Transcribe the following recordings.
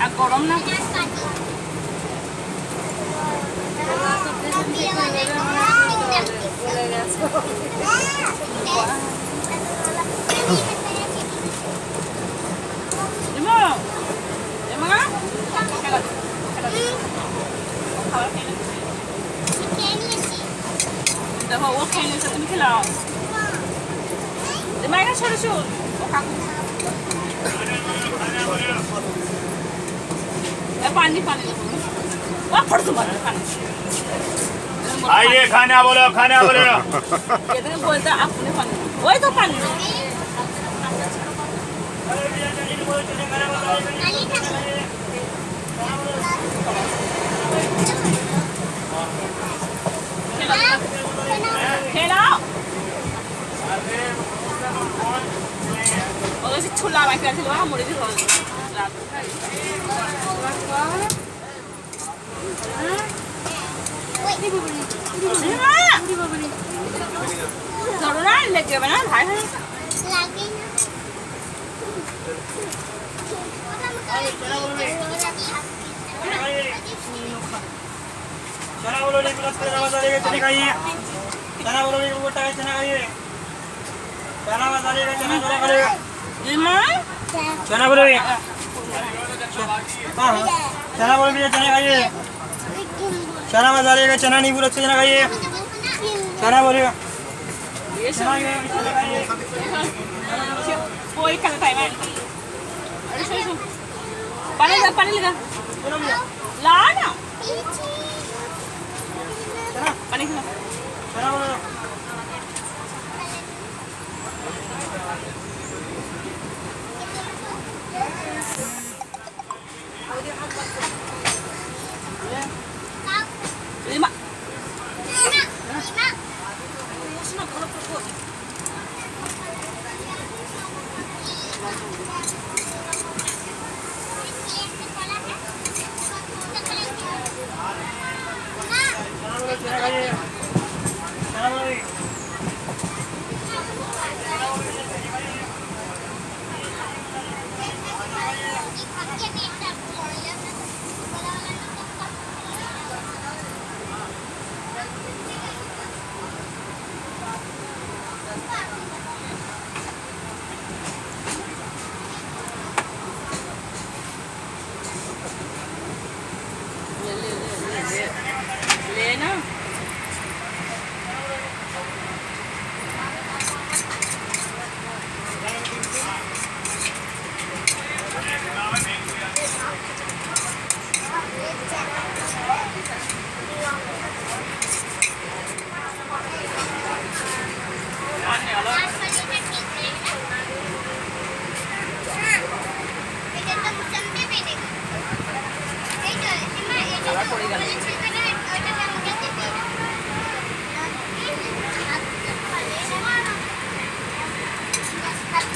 আর গরম না দেখো ও খেয়ে নিয়েছে তুমি খেলাও মায়ের ছোট ছোট ও কাকু पानी पानी वाह फट तुम्हारा खाना आइए खाना बोलो ये तो बोलता आपने पानी वही तो पानी खेलाओ और ऐसे छुला मार के चलो मुड़ी भी रोल ना लेके बना भाई चना बोलो नहीं प्लस चना मसाले का चने खाइए चना बोलो नहीं मोटा का चना खाइए चना मसाले का चना चना खाइए चना बोलो हाँ चना बोलो भी चने खाइए चना मसाले का चना नहीं पूरा चना खाइए चना बोलो ये सब कोई खाना खाए मैं अरे सो पानी लेगा ला ना पानी खिला चना बोलो lima चना खाइए चना बोलो लेना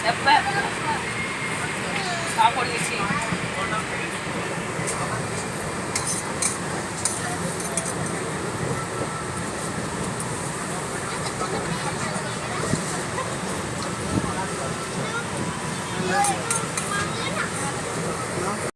Dapat